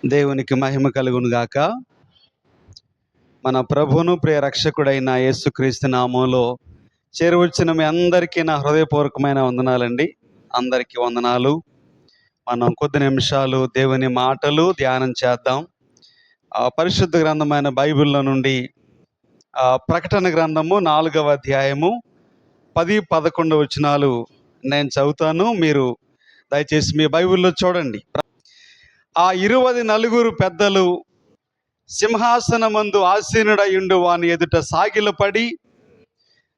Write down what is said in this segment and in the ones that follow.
దేవునికి మహిమ కలుగును గాక. మన ప్రభువును ప్రియ రక్షకుడైన యేసుక్రీస్తు నామములో చేరువచ్చిన మీ అందరికీ నా హృదయపూర్వకమైన వందనాలండి. అందరికీ వందనాలు. మనం కొద్ది నిమిషాలు దేవుని మాటలు ధ్యానం చేద్దాం. పరిశుద్ధ గ్రంథమైన బైబిల్లో నుండి ప్రకటన గ్రంథము 4వ అధ్యాయము 10-11 వచనాలు నేను చదువుతాను. మీరు దయచేసి మీ బైబిల్లో చూడండి. ఆ 24 పెద్దలు సింహాసనమందు ఆసీనుడయుండు వాని ఎదుట సాగిలపడి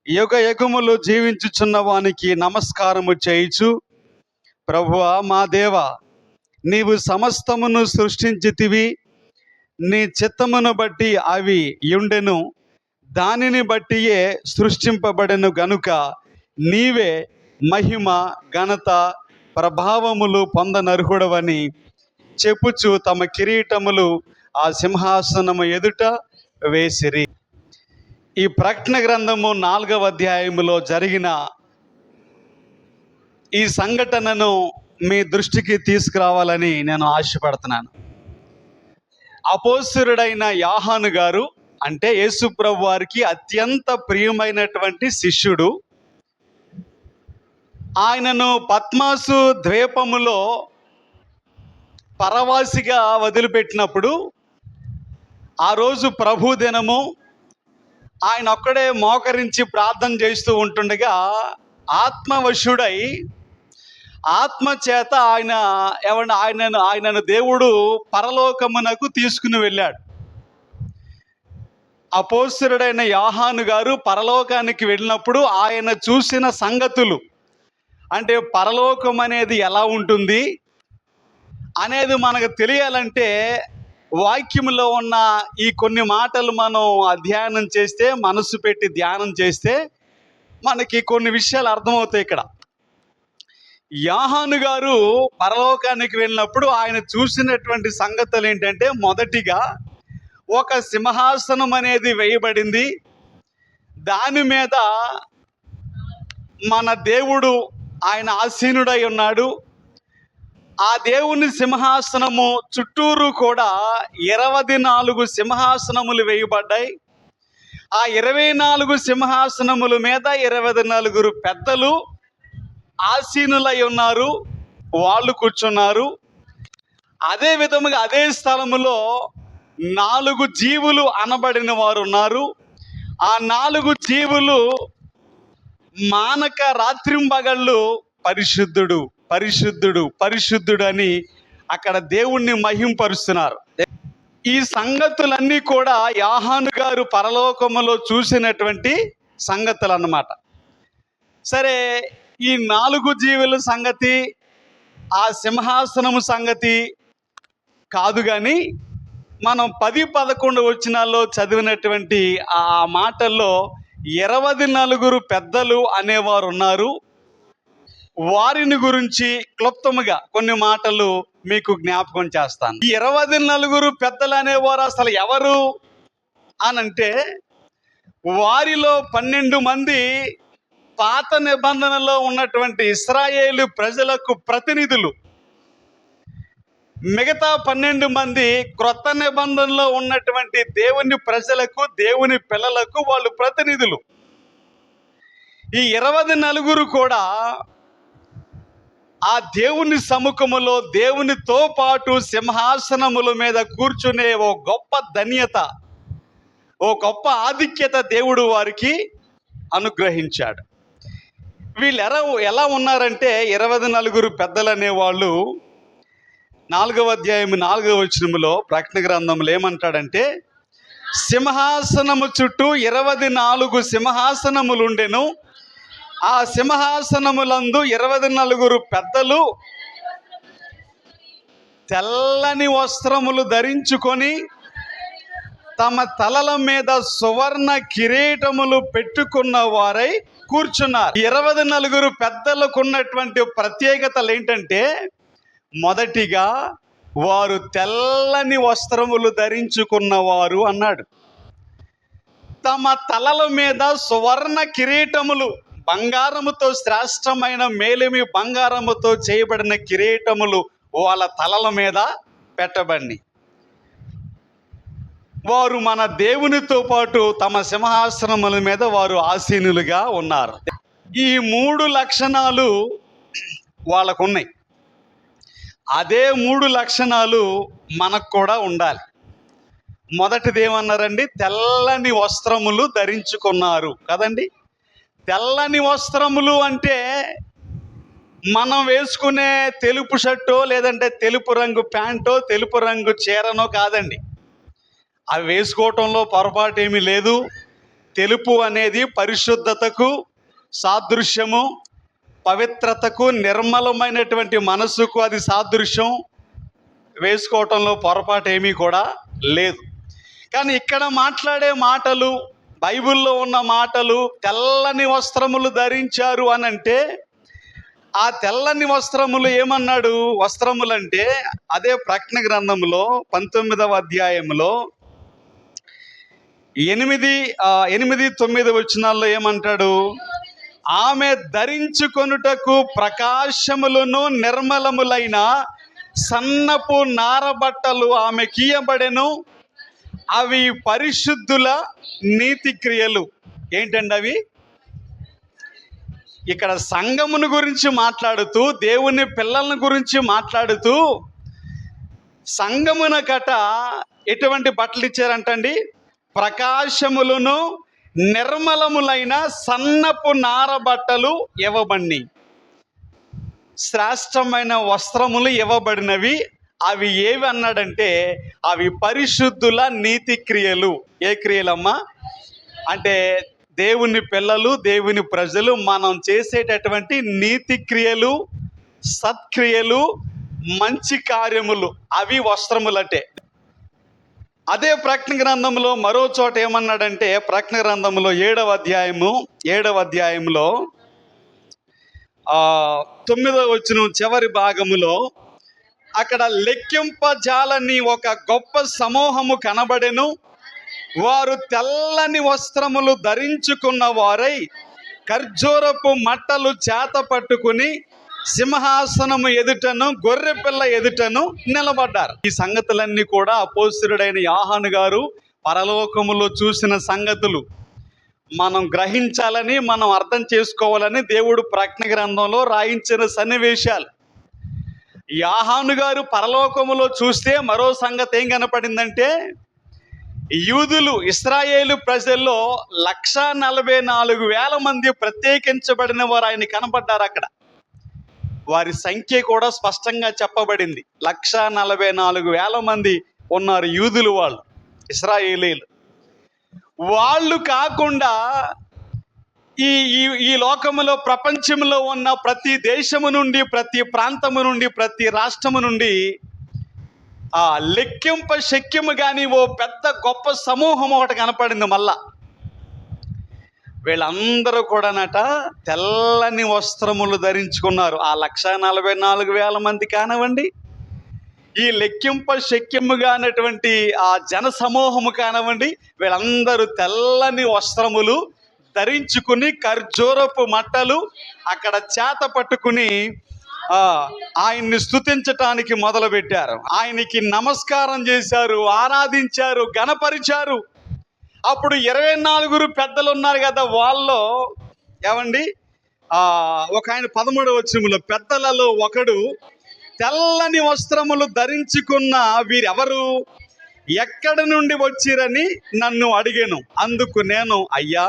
యుగ యుగములు జీవించుచున్న వానికి నమస్కారము చేయుచు, ప్రభువా మా దేవా, నీవు సమస్తమును సృష్టించితివి. నీ చిత్తమును బట్టి అవి యుండెను, దానిని బట్టియే సృష్టింపబడెను గనుక నీవే మహిమ ఘనత ప్రభావములు పొందనర్హుడవని చెప్పుచు తమ కిరీటములు ఆ సింహాసనము ఎదుట వేసిరి. ఈ ప్రకటన గ్రంథము 4వ అధ్యాయములో జరిగిన ఈ సంఘటనను మీ దృష్టికి తీసుకురావాలని నేను ఆశపడుతున్నాను. అపోస్తలుడైన యోహాను గారు అంటే యేసు ప్రభు వారికి అత్యంత ప్రియమైనటువంటి శిష్యుడు. ఆయనను పద్మాసు ద్వీపములో పరవాసిగా వదిలిపెట్టినప్పుడు ఆ రోజు ప్రభు దినము, ఆయన ఒక్కడే మోకరించి ప్రార్థన చేస్తూ ఉంటుండగా ఆత్మవశుడై ఆత్మ చేత ఆయనను దేవుడు పరలోకమునకు తీసుకుని వెళ్ళాడు. అపోస్తలుడైన యోహాను గారు పరలోకానికి వెళ్ళినప్పుడు ఆయన చూసిన సంగతులు, అంటే పరలోకం అనేది ఎలా ఉంటుంది అనేది మనకు తెలియాలంటే వాక్యములో ఉన్న ఈ కొన్ని మాటలు మనం అధ్యయనం చేస్తే, మనసు పెట్టి ధ్యానం చేస్తే మనకి కొన్ని విషయాలు అర్థమవుతాయి. ఇక్కడ యోహాను గారు పరలోకానికి వెళ్ళినప్పుడు ఆయన చూసినటువంటి సంగతులు ఏంటంటే, మొదటిగా ఒక సింహాసనం అనేది వేయబడింది. దాని మీద మన దేవుడు ఆయన ఆసీనుడై ఉన్నాడు. ఆ దేవుని సింహాసనము చుట్టూరు కూడా 24 సింహాసనములు వేయబడ్డాయి. ఆ 24 సింహాసనముల మీద 24 పెద్దలు ఆసీనులై ఉన్నారు, వాళ్ళు కూర్చున్నారు. అదే విధముగా అదే స్థలములో 4 జీవులు అనబడిన వారు ఉన్నారు. ఆ 4 జీవులు మానక రాత్రింబగళ్ళు పరిశుద్ధుడు పరిశుద్ధుడు పరిశుద్ధుడు అని అక్కడ దేవుణ్ణి మహింపరుస్తున్నారు. ఈ సంగతులన్నీ కూడా యోహాను గారు పరలోకములో చూసినటువంటి సంగతులు అన్నమాట. సరే, ఈ 4 జీవుల సంగతి, ఆ సింహాసనము సంగతి కాదు కానీ, మనం 10-11 వచనాల్లో చదివినటువంటి ఆ మాటల్లో 24 పెద్దలు అనేవారు ఉన్నారు. వారిని గురించి క్లుప్తముగా కొన్ని మాటలు మీకు జ్ఞాపకం చేస్తాను. ఈ 24 పెద్దలు అనేవారు అసలు ఎవరు అనంటే, వారిలో 12 మంది పాత నిబంధనలో ఉన్నటువంటి ఇశ్రాయేలు ప్రజలకు ప్రతినిధులు, మిగతా 12 మంది క్రొత్త నిబంధనలో ఉన్నటువంటి దేవుని ప్రజలకు, దేవుని పిల్లలకు వాళ్ళు ప్రతినిధులు. ఈ 24 కూడా ఆ దేవుని సముఖములో దేవునితో పాటు సింహాసనముల మీద కూర్చునే ఓ గొప్ప ధన్యత, ఓ గొప్ప ఆధిక్యత దేవుడు వారికి అనుగ్రహించాడు. వీళ్ళు ఎలా ఉన్నారంటే, 24 పెద్దలు అనేవాళ్ళు 4వ అధ్యాయం 4వ వచనములో ప్రకటన గ్రంథంలో ఏమంటాడంటే, సింహాసనము చుట్టూ 24 సింహాసనములు ఉండెను. ఆ సింహాసనములందు 24 పెద్దలు తెల్లని వస్త్రములు ధరించుకొని తమ తలల మీద సువర్ణ కిరీటములు పెట్టుకున్న వారై కూర్చున్నారు. 24 పెద్దలకు ఉన్నటువంటి ప్రత్యేకతలు ఏంటంటే, మొదటిగా వారు తెల్లని వస్త్రములు ధరించుకున్నవారు అన్నాడు. తమ తలల మీద సువర్ణ కిరీటములు, బంగారముతో, శ్రేష్టమైన మేలిమి బంగారముతో చేయబడిన కిరీటములు వాళ్ళ తలల మీద పెట్టబడి, వారు మన దేవునితో పాటు తమ సింహాసనముల మీద వారు ఆసీనులుగా ఉన్నారు. ఈ 3 లక్షణాలు వాళ్ళకు ఉన్నాయి. అదే 3 లక్షణాలు మనకు కూడా ఉండాలి. మొదటిది ఏమన్నారండి? తెల్లని వస్త్రములు ధరించుకున్నారు కదండి. తెల్లని వస్త్రములు అంటే మనం వేసుకునే తెలుపు షర్టో లేదంటే తెలుపు రంగు ప్యాంటో తెలుపు రంగు చీరనో కాదండి. అవి వేసుకోవటంలో పొరపాటు ఏమీ లేదు. తెలుపు అనేది పరిశుద్ధతకు సాదృశ్యము, పవిత్రతకు, నిర్మలమైనటువంటి మనసుకు అది సాదృశ్యం. వేసుకోవటంలో పొరపాటు ఏమీ కూడా లేదు. కానీ ఇక్కడ మాట్లాడే మాటలు, బైబిల్లో ఉన్న మాటలు తెల్లని వస్త్రములు ధరించారు అని అంటే, ఆ తెల్లని వస్త్రములు ఏమన్నాడు? వస్త్రములంటే అదే ప్రకటన గ్రంథంలో 19వ అధ్యాయంలో 8-9 వచనాల్లో ఏమంటాడు? ఆమె ధరించుకొనుటకు ప్రకాశములను నిర్మలములైన సన్నపు నారబట్టలు ఆమె కీయబడెను. అవి పరిశుద్ధుల నీతి క్రియలు. ఏంటండి అవి? ఇక్కడ సంఘమును గురించి మాట్లాడుతూ, దేవుని పిల్లల గురించి మాట్లాడుతూ, సంఘమునకట ఎటువంటి బట్టలు ఇచ్చారంటండి? ప్రకాశములను నిర్మలములైన సన్నపు నార బట్టలు ఇవ్వబడి, శ్రేష్టమైన వస్త్రములు ఇవ్వబడినవి. అవి ఏవి అన్నాడంటే, అవి పరిశుద్ధుల నీతి క్రియలు. ఏ క్రియలమ్మా? అంటే దేవుని పిల్లలు, దేవుని ప్రజలు మనం చేసేటటువంటి నీతి క్రియలు, సత్క్రియలు, మంచి కార్యములు, అవి వస్త్రములంటే. అదే ప్రకటన గ్రంథంలో మరో చోట ఏమన్నాడంటే, ప్రకటన గ్రంథంలో 7వ అధ్యాయంలో 9వ వచనం చివరి భాగములో, అక్కడ లెక్కింపజాలని ఒక గొప్ప సమూహము కనబడెను. వారు తెల్లని వస్త్రములు ధరించుకున్న వారై ఖర్జూరపు మట్టలు చేత పట్టుకుని సింహాసనము ఎదుటను గొర్రె పిల్ల ఎదుటను నిలబడ్డారు. ఈ సంగతులన్నీ కూడా అపోస్తలుడైన యోహాను గారు పరలోకములో చూసిన సంగతులు మనం గ్రహించాలని, మనం అర్థం చేసుకోవాలని దేవుడు ప్రకటన గ్రంథంలో రాయించిన సన్నివేశాలు. యోహాను గారు పరలోకములో చూస్తే మరో సంగతి ఏం కనపడిందంటే, యూదులు, ఇశ్రాయేలు ప్రజల్లో 144,000 మంది ప్రత్యేకించబడిన వారు ఆయన కనపడ్డారు. అక్కడ వారి సంఖ్య కూడా స్పష్టంగా చెప్పబడింది. 144,000 మంది ఉన్నారు యూదులు, వాళ్ళు ఇశ్రాయేలీలు. వాళ్ళు కాకుండా ఈ లోకములో, ప్రపంచంలో ఉన్న ప్రతి దేశము నుండి, ప్రతి ప్రాంతము నుండి, ప్రతి రాష్ట్రము నుండి లెక్కింప శక్యము కానీ ఓ పెద్ద గొప్ప సమూహం ఒకటి కనపడింది. మళ్ళా వీళ్ళందరూ కూడానట తెల్లని వస్త్రములు ధరించుకున్నారు. ఆ 144,000 మంది కానివ్వండి, ఈ లెక్కింప శక్యముగా అన్నటువంటి ఆ జన సమూహము కానివ్వండి, వీళ్ళందరూ తెల్లని వస్త్రములు ధరించుకుని ఖర్జూరపు మట్టలు అక్కడ చేత పట్టుకుని ఆయన్ని స్తుతించటానికి మొదలుపెట్టారు. ఆయనకి నమస్కారం చేశారు, ఆరాధించారు, గణపరిచారు. అప్పుడు 24 పెద్దలు ఉన్నారు కదా, వాళ్ళు ఏమండి, ఒక ఆయన 13వ వచనంలో, పెద్దలలో ఒకడు తెల్లని వస్త్రములు ధరించుకున్న వీరెవరు, ఎక్కడి నుండి వచ్చిరని నన్ను అడిగాను. అందుకు నేను, అయ్యా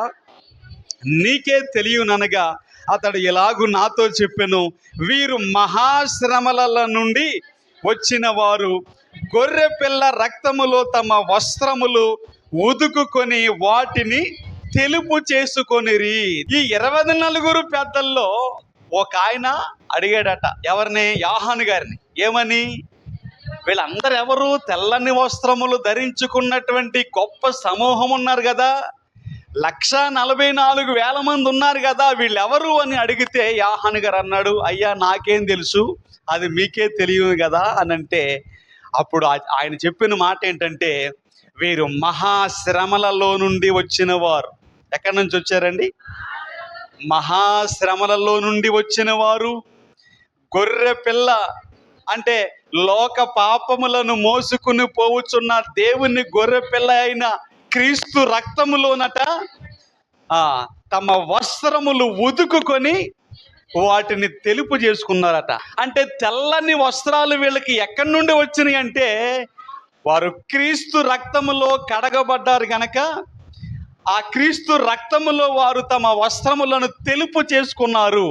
నీకే తెలియననగా అతడు ఇలాగు నాతో చెప్పెను, వీరు మహాశ్రమల నుండి వచ్చిన వారు, గొర్రె పిల్ల రక్తములో తమ వస్త్రములు ఉదుకుకొని వాటిని తెలుపు చేసుకొనిరి. ఈ 24 పెద్దల్లో ఒక ఆయన అడిగాడట, ఎవరిని? యోహాను గారిని. ఏమని? వీళ్ళందరూ ఎవరు? తెల్లని వస్త్రములు ధరించుకున్నటువంటి గొప్ప సమూహం ఉన్నారు కదా, 144,000 మంది ఉన్నారు కదా, వీళ్ళెవరు అని అడిగితే యోహాను గారు అన్నాడు, అయ్యా నాకేం తెలుసు, అది మీకే తెలియదు కదా అని అంటే, అప్పుడు ఆయన చెప్పిన మాట ఏంటంటే, వీరు మహాశ్రమలలో నుండి వచ్చిన వారు. ఎక్కడి నుంచి వచ్చారండి? మహాశ్రమలలో నుండి వచ్చిన వారు. గొర్రె పిల్ల అంటే లోక పాపములను మోసుకుని పోవుచున్న దేవుని గొర్రెపిల్ల అయిన క్రీస్తు రక్తములోనట తమ వస్త్రములు ఉతుకుకొని వాటిని తెలుపు చేసుకున్నారట. అంటే తెల్లని వస్త్రాలు వీళ్ళకి ఎక్కడి నుండి వచ్చినాయి అంటే వారు క్రీస్తు రక్తములో కడగబడ్డారు గనక ఆ క్రీస్తు రక్తములో వారు తమ వస్త్రములను తెలుపు చేసుకున్నారు.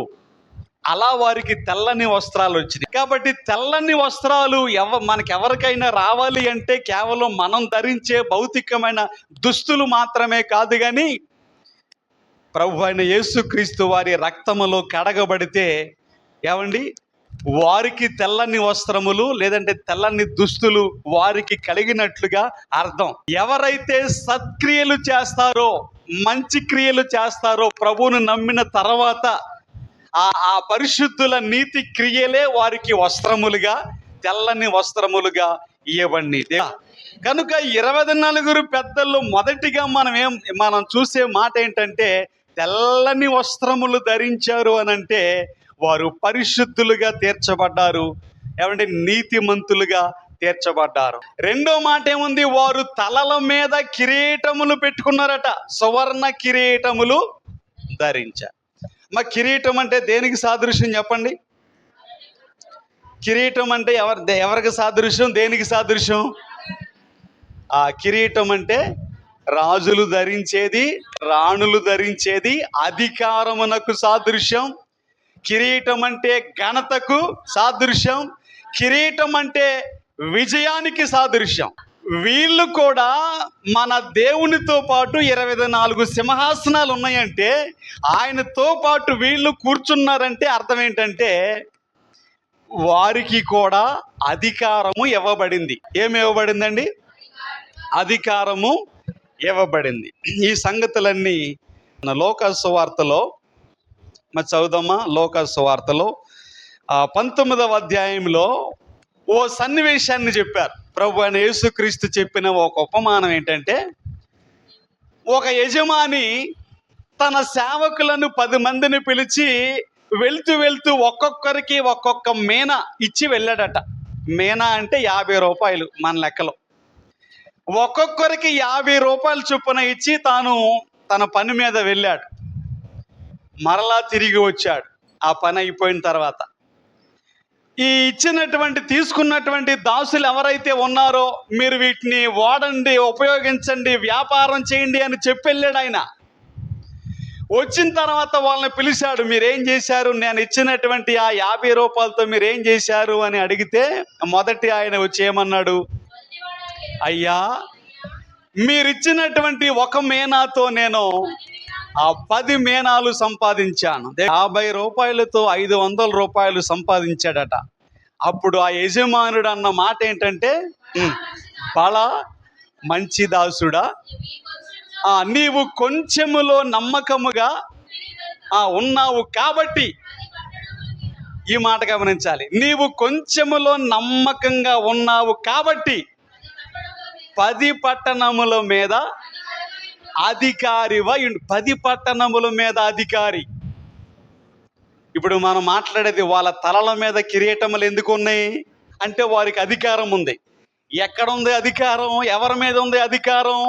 అలా వారికి తెల్లని వస్త్రాలు వచ్చినాయి. కాబట్టి తెల్లని వస్త్రాలు మనకెవరికైనా రావాలి అంటే కేవలం మనం ధరించే భౌతికమైన దుస్తులు మాత్రమే కాదు, కానీ ప్రభు అయిన యేసుక్రీస్తు వారి రక్తములో కడగబడితే ఏమండి వారికి తెల్లని వస్త్రములు లేదంటే తెల్లని దుస్తులు వారికి కలిగినట్లుగా అర్థం. ఎవరైతే సత్క్రియలు చేస్తారో, మంచి క్రియలు చేస్తారో, ప్రభువును నమ్మిన తర్వాత ఆ పరిశుద్ధుల నీతి క్రియలే వారికి వస్త్రములుగా, తెల్లని వస్త్రములుగా ఇవ్వబడి. కనుక 24 పెద్దల్లో మొదటిగా మనం చూసే మాట ఏంటంటే తెల్లని వస్త్రములు ధరించారు అనంటే వారు పరిశుద్ధులుగా తీర్చబడ్డారు. ఏమంటే నీతిమంతులుగా తీర్చబడ్డారు. రెండో మాట ఏముంది? వారు తలల మీద కిరీటములు పెట్టుకున్నారట. సువర్ణ కిరీటములు ధరించారు. మా కిరీటం అంటే దేనికి సాదృశ్యం చెప్పండి? కిరీటం అంటే ఎవరికి సాదృశ్యం, దేనికి సాదృశ్యం? ఆ కిరీటం అంటే రాజులు ధరించేది, రాణులు ధరించేది, అధికారమునకు సాదృశ్యం. కిరీటం అంటే ఘనతకు సాదృశ్యం. కిరీటం అంటే విజయానికి సాదృశ్యం. వీళ్ళు కూడా మన దేవునితో పాటు 24 సింహాసనాలు ఉన్నాయంటే ఆయనతో పాటు వీళ్ళు కూర్చున్నారంటే అర్థం ఏంటంటే వారికి కూడా అధికారము ఇవ్వబడింది. ఏమి ఇవ్వబడిందండి? అధికారము ఇవ్వబడింది. ఈ సంగతులన్నీ లోకా సువార్తలో చదువుదామా? లోకా సువార్తలో 19వ అధ్యాయంలో ఓ సన్నివేశాన్ని చెప్పారు. ప్రభు అయిన యేసుక్రీస్తు చెప్పిన ఒక ఉపమానం ఏంటంటే, ఒక యజమాని తన సేవకులను 10 మందిని పిలిచి వెళ్తూ వెళ్తూ ఒక్కొక్కరికి ఒక్కొక్క మేన ఇచ్చి వెళ్ళాడట. మేన అంటే 50 రూపాయలు మన లెక్కలో. ఒక్కొక్కరికి 50 రూపాయలు చొప్పున ఇచ్చి తాను తన పని మీద వెళ్ళాడు. మరలా తిరిగి వచ్చాడు ఆ పని అయిపోయిన తర్వాత. ఈ తీసుకున్నటువంటి దాసులు ఎవరైతే ఉన్నారో మీరు వీటిని వాడండి, ఉపయోగించండి, వ్యాపారం చేయండి అని చెప్పి వెళ్ళాడు ఆయన. వచ్చిన తర్వాత వాళ్ళని పిలిచాడు. మీరేం చేశారు? నేను ఇచ్చినటువంటి ఆ 50 రూపాయలతో మీరేం చేశారు అని అడిగితే మొదటి ఆయన వచ్చి ఏమన్నాడు? అయ్యా, మీరిచ్చినటువంటి ఒక మేనాతో నేను 10 మేనాలు సంపాదించాను. 50 రూపాయలతో 500 రూపాయలు సంపాదించాడట. అప్పుడు ఆ యజమానుడు అన్న మాట ఏంటంటే, బలా మంచి దాసుడా, నీవు కొంచెములో నమ్మకముగా ఉన్నావు కాబట్టి, ఈ మాట గమనించాలి, నీవు కొంచెములో నమ్మకంగా ఉన్నావు కాబట్టి 10 పట్టణముల మీద అధికారివై 10 పట్టణముల మీద అధికారి. ఇప్పుడు మనం మాట్లాడేది వాళ్ళ తలల మీద కిరీటములు ఎందుకు ఉన్నాయి అంటే వారికి అధికారం ఉంది. ఎక్కడుంది అధికారం, ఎవరి మీద ఉంది అధికారం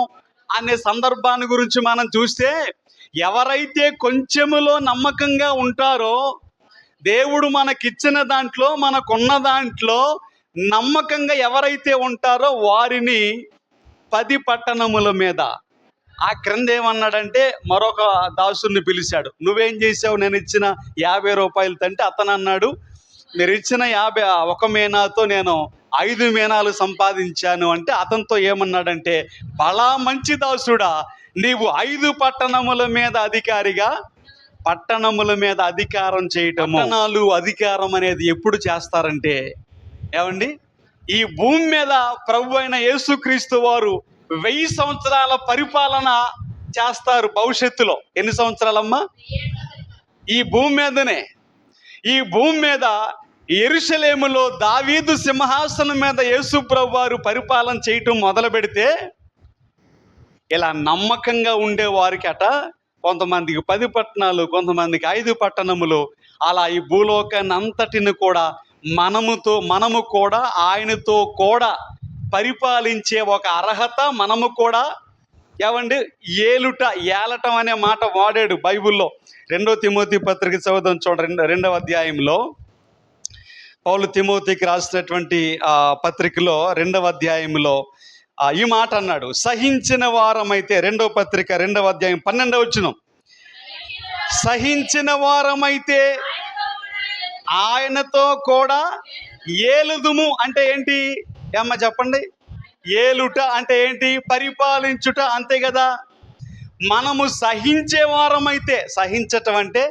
అనే సందర్భాన్ని గురించి మనం చూస్తే, ఎవరైతే కొంచెములో నమ్మకంగా ఉంటారో, దేవుడు మనకిచ్చిన దాంట్లో, మనకున్న దాంట్లో నమ్మకంగా ఎవరైతే ఉంటారో వారిని 10 పట్టణముల మీద. ఆ క్రింద ఏమన్నాడంటే మరొక దాసుని పిలిచాడు. నువ్వేం చేసావు? నేను ఇచ్చిన 50 రూపాయలు తంటే అతను అన్నాడు, మీరు ఇచ్చిన 51 మేనాతో నేను 5 మేనాలు సంపాదించాను అంటే అతనితో ఏమన్నాడంటే, బలా మంచి దాసుడా, నీవు 5 పట్టణముల మీద అధికారిగా. పట్టణముల మీద అధికారం చేయటము, పట్టణాలు అధికారం అనేది ఎప్పుడు చేస్తారంటే ఏమండి, ఈ భూమి మీద ప్రభు అయిన యేసుక్రీస్తు వారు 1000 సంవత్సరాల పరిపాలన చేస్తారు భవిష్యత్తులో. ఎన్ని సంవత్సరాలమ్మా? ఈ భూమి మీదనే, ఈ భూమి మీద యెరూషలేములో దావీదు సింహాసనం మీద యేసు ప్రభు వారు పరిపాలన చేయటం మొదలు పెడితే, ఇలా నమ్మకంగా ఉండే వారికి కొంతమందికి 10 పట్టణాలు, కొంతమందికి 5 పట్టణములు, అలా ఈ భూలోకాన్ని అంతటిని కూడా మనము కూడా ఆయనతో కూడా పరిపాలించే ఒక అర్హత మనము కూడా ఏమండి ఏలటం అనే మాట వాడాడు బైబిల్లో. 2 తిమోతి పత్రిక చదువుదాం చూడండి. 2వ అధ్యాయంలో పౌలు తిమోతికి రాసినటువంటి పత్రికలో 2వ అధ్యాయంలో ఈ మాట అన్నాడు. సహించిన వారమైతే, 2వ పత్రిక 2వ అధ్యాయం 12వ వచనం, సహించిన వారమైతే ఆయనతో కూడా ఏలుదుము. అంటే ఏంటి ఏమ్మా చెప్పండి? ఏలుట అంటే ఏంటి? పరిపాలించుట, అంతే కదా. మనము సహించే వారమైతే, సహించటం అంటే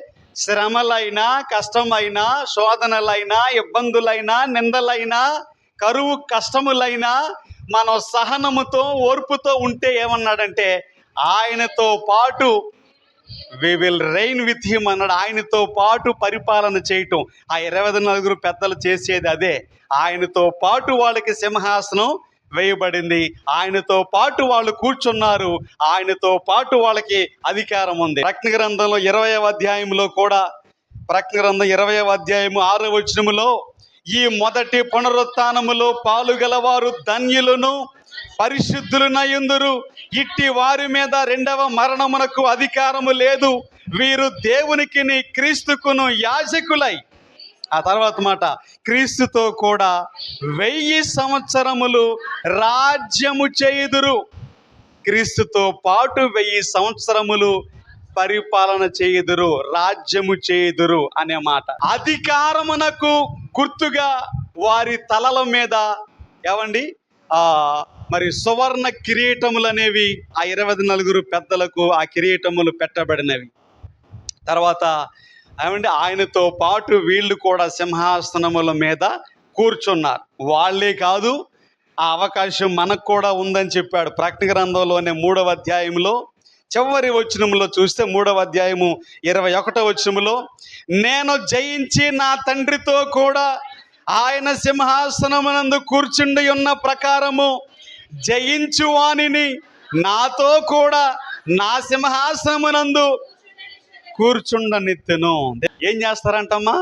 శ్రమలైనా, కష్టమైనా, శోధనలైనా, ఇబ్బందులైనా, నిందలైనా, కరువు కష్టములైనా మనం సహనముతో ఓర్పుతో ఉంటే ఏమన్నాడంటే ఆయనతో పాటు we will reign with him అన్నాడు. ఆయనతో పాటు పరిపాలన చేయటం. ఆ 24 పెద్దలు చేసేది అదే. ఆయనతో పాటు వాళ్ళకి సింహాసనం వేయబడింది, ఆయనతో పాటు వాళ్ళు కూర్చున్నారు, ఆయనతో పాటు వాళ్ళకి అధికారం ఉంది. ప్రకటన గ్రంథంలో 20వ అధ్యాయంలో కూడా, ప్రకటన గ్రంథం 20వ అధ్యాయము 6వ వచనములో, ఈ మొదటి పునరుత్థానములో పాలుగలవారు ధన్యులను పరిశుద్ధులనయుందురు, ఇట్టి వారి మీద రెండవ మరణమునకు అధికారము లేదు, వీరు దేవునికిని క్రీస్తుకును యాజకులై, ఆ తర్వాత మాట, క్రీస్తుతో కూడా 1000 సంవత్సరములు రాజ్యము చేయుదురు. క్రీస్తుతో పాటు 1000 సంవత్సరములు పరిపాలన చేయుదురు, రాజ్యము చేయుదురు అనే మాట. అధికారమునకు గుర్తుగా వారి తలల మీద ఏమండి మరి సువర్ణ కిరీటములు అనేవి ఆ 24 పెద్దలకు ఆ కిరీటములు పెట్టబడినవి. తర్వాత ఏమంటే ఆయనతో పాటు వీళ్ళు కూడా సింహాసనముల మీద కూర్చున్నారు. వాళ్ళే కాదు, ఆ అవకాశం మనకు కూడా ఉందని చెప్పాడు. ప్రకటన గ్రంథంలోనే 3వ అధ్యాయంలో చివరి వచనంలో చూస్తే, 3వ అధ్యాయము 21వ వచనంలో, నేను జయించి నా తండ్రితో కూడా ఆయన సింహాసనమునందు కూర్చుండి ఉన్న ప్రకారము జయించు వానిని నాతో కూడా నా సింహాసనమునందు కూర్చుండనిత్తెను. ఏం చేస్తారంటమ్మా?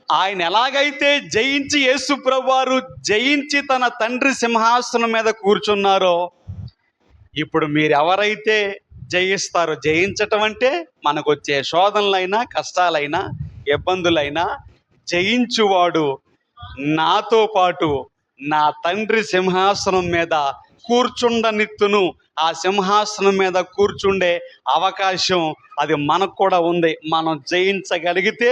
ఆయన ఎలాగైతే జయించి, యేసు ప్రభువారు జయించి తన తండ్రి సింహాసనం మీద కూర్చున్నారో, ఇప్పుడు మీరు ఎవరైతే జయిస్తారో, జయించటం అంటే మనకు వచ్చే శోధనలైనా, కష్టాలైనా, ఇబ్బందులైనా జయించువాడు నాతో పాటు నా తండ్రి సింహాసనం మీద కూర్చుండనిత్తును. ఆ సింహాసనం మీద కూర్చుండే అవకాశం అది మనకు కూడా ఉంది. మనం జయించగలిగితే,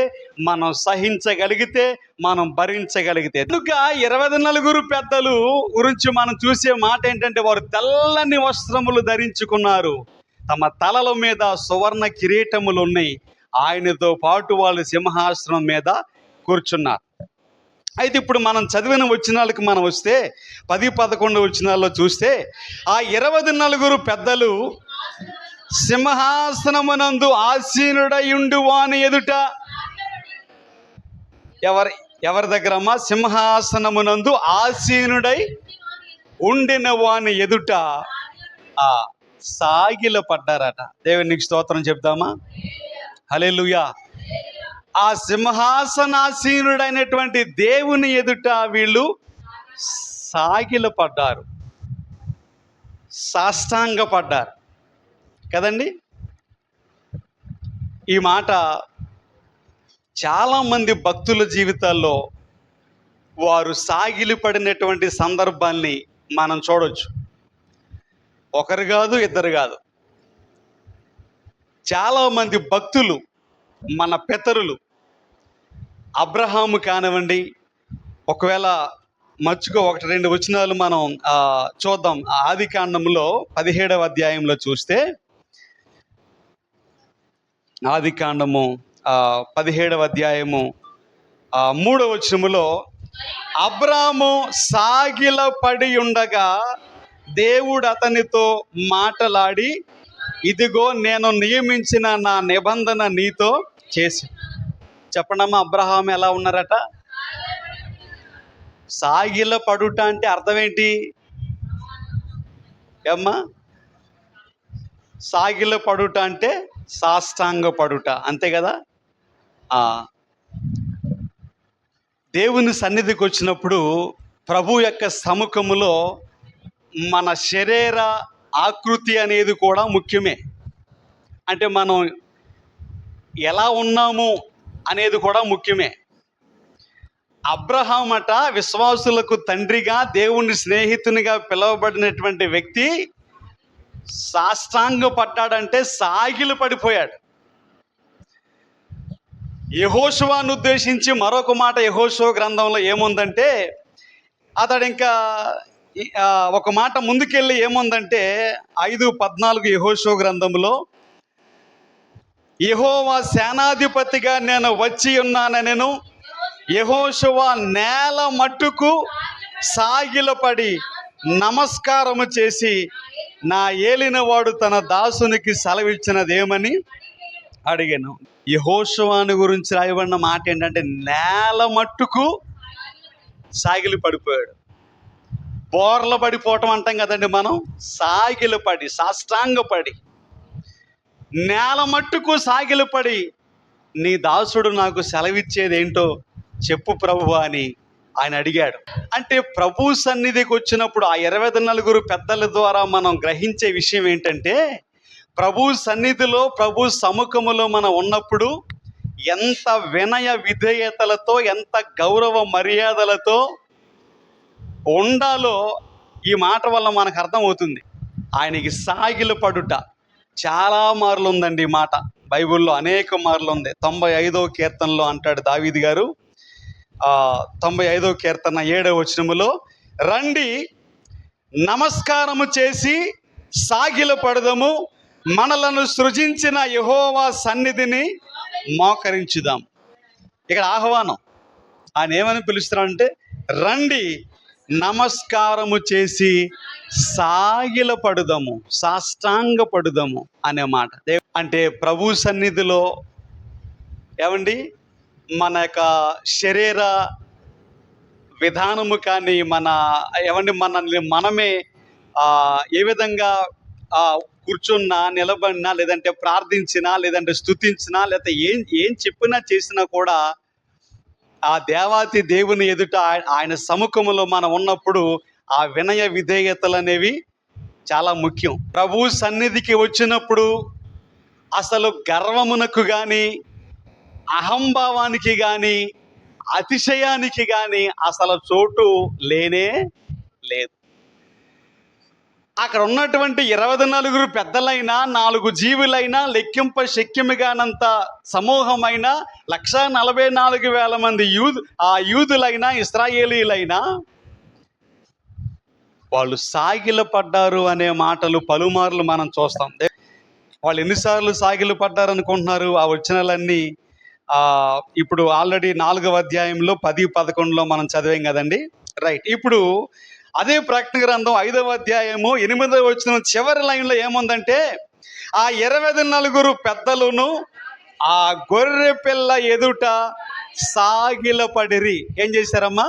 మనం సహించగలిగితే, మనం భరించగలిగితే. కనుక 24 పెద్దలు గురించి మనం చూసే మాట ఏంటంటే, వారు తెల్లని వస్త్రములు ధరించుకున్నారు, తమ తలల మీద సువర్ణ కిరీటములు ఉన్నాయి, ఆయనతో పాటు వాళ్ళు సింహాసనం మీద కూర్చున్నారు. అయితే ఇప్పుడు మనం చదివిన వచనాలకు మనం వస్తే, 10-11 వచనాల్లో చూస్తే, ఆ 24 పెద్దలు సింహాసనమునందు ఆసీనుడయుండు వాని ఎదుట, ఎవరి దగ్గర అమ్మా? సింహాసనమునందు ఆసీనుడై ఉండిన వాని ఎదుట సాగిల పడ్డారట. దేవునికి స్తోత్రం చెప్దామా? హల్లెలూయా. ఆ సింహాసనాసీనుడైనటువంటి దేవుని ఎదుట వీళ్ళు సాగిల పడ్డారు, సాష్టాంగ పడ్డారు కదండి. ఈ మాట చాలామంది భక్తుల జీవితాల్లో వారు సాగిలి పడినటువంటి సందర్భాల్ని మనం చూడవచ్చు. ఒకరు కాదు, ఇద్దరు కాదు, చాలామంది భక్తులు, మన పితరులు, అబ్రహాము కానివ్వండి, ఒకవేళ మర్చిపో 1-2 వచనాలు మనం చూద్దాం. ఆదికాండంలో 17వ అధ్యాయంలో చూస్తే, ఆదికాండము 17వ అధ్యాయము 3వ వచనములో, అబ్రాము సాగిల పడి ఉండగా దేవుడు అతనితో మాటలాడి, ఇదిగో నేను నియమించిన నా నిబంధన నీతో చేసి. చెప్పండమ్మా, అబ్రహాము ఎలా ఉన్నారట? సాగిల పడుట అంటే అర్థం ఏంటి అమ్మా? సాగిల పడుట అంటే సాష్టాంగ పడుట, అంతే కదా. దేవుని సన్నిధికి వచ్చినప్పుడు ప్రభు యొక్క సముఖములో మన శరీర ఆకృతి అనేది కూడా ముఖ్యమే. అంటే మనం ఎలా ఉన్నాము అనేది కూడా ముఖ్యమే. అబ్రహాం అట విశ్వాసులకు తండ్రిగా, దేవుని స్నేహితునిగా పిలువబడినటువంటి వ్యక్తి సాష్టాంగ పడ్డాడంటే సాగిలు పడిపోయాడు. యెహోషువను ఉద్దేశించి మరొక మాట యెహోషువ గ్రంథంలో ఏముందంటే, అతడు ఇంకా ఒక మాట ముందుకెళ్ళి ఏముందంటే 5:14 యెహోషువ గ్రంథంలో, యెహోవా సేనాధిపతిగా నేను వచ్చి ఉన్నానెను, యెహోషువ నేల మట్టుకు సాగిలపడి నమస్కారము చేసి, నా ఏలినవాడు తన దాసునికి సెలవిచ్చినదేమని అడిగాను. యెహోషువను గురించి రాయబడిన మాట ఏంటంటే, నేల మట్టుకు సాగిలి పడిపోయాడు. బోర్ల పడిపోవటం అంటాం కదండి మనం. సాగిలపడి, సాష్టాంగపడి, నేల మట్టుకు సాగిలపడి, నీ దాసుడు నాకు సెలవిచ్చేది ఏంటో చెప్పు ప్రభువా అని ఆయన అడిగాడు. అంటే ప్రభు సన్నిధికి వచ్చినప్పుడు ఆ 24 పెద్దల ద్వారా మనం గ్రహించే విషయం ఏంటంటే, ప్రభు సన్నిధిలో, ప్రభు సముఖములో మనం ఉన్నప్పుడు ఎంత వినయ విధేయతలతో, ఎంత గౌరవ మర్యాదలతో ఉండాలో ఈ మాట వల్ల మనకు అర్థమవుతుంది. ఆయనకి సాగిలు పడుట చాలా మార్లు ఉందండి. ఈ మాట బైబిల్లో అనేక మార్లు ఉంది. 95వ కీర్తనలో అంటాడు దావీదు గారు, 95వ కీర్తన 7వ వచనములో, రండి నమస్కారము చేసి సాగిల పడదము, మనలను సృజించిన యెహోవా సన్నిధిని మోకరించుదాం. ఇక్కడ ఆహ్వానం. ఆయన ఏమని పిలుస్తున్నాడంటే, రండి నమస్కారము చేసి సాగిల పడుదము, సాష్టాంగ పడుదము అనే మాట. అంటే ప్రభు సన్నిధిలో ఏమండి మన యొక్క శరీర విధానము కానీ, మనల్ని మనమే ఏ విధంగా కూర్చున్నా, నిలబడినా, లేదంటే ప్రార్థించినా, లేదంటే స్తుతించినా, లేకపోతే ఏం చెప్పినా చేసినా కూడా ఆ దేవాతి దేవుని ఎదుట ఆయన సముఖములో మనం ఉన్నప్పుడు ఆ వినయ విధేయతలు అనేవి చాలా ముఖ్యం. ప్రభు సన్నిధికి వచ్చినప్పుడు అసలు గర్వమునకు కానీ, అహంభావానికి కానీ, అతిశయానికి కానీ అసలు చోటు లేనే లేదు. అక్కడ ఉన్నటువంటి 24 పెద్దలైనా, 4 జీవులైనా, లెక్కింప శక్యముగానంత సమూహమైన 144,000 మంది యూదులైనా, ఇశ్రాయేలీలైనా వాళ్ళు సాగిల పడ్డారు అనే మాటలు పలుమార్లు మనం చూస్తాం. వాళ్ళు ఎన్నిసార్లు సాగిలు పడ్డారు అనుకుంటున్నారు? ఆ వచనాలన్నీ ఇప్పుడు ఆల్రెడీ 4వ అధ్యాయంలో 10, 11లో మనం చదివాం కదండి. రైట్. ఇప్పుడు అదే ప్రకటన గ్రంథం 5వ అధ్యాయము 8వ వచనం చివరి లైన్లో ఏముందంటే, ఆ 24 పెద్దలను ఆ గొర్రె పిల్ల ఎదుట సాగిలపడిరి. ఏం చేశారమ్మా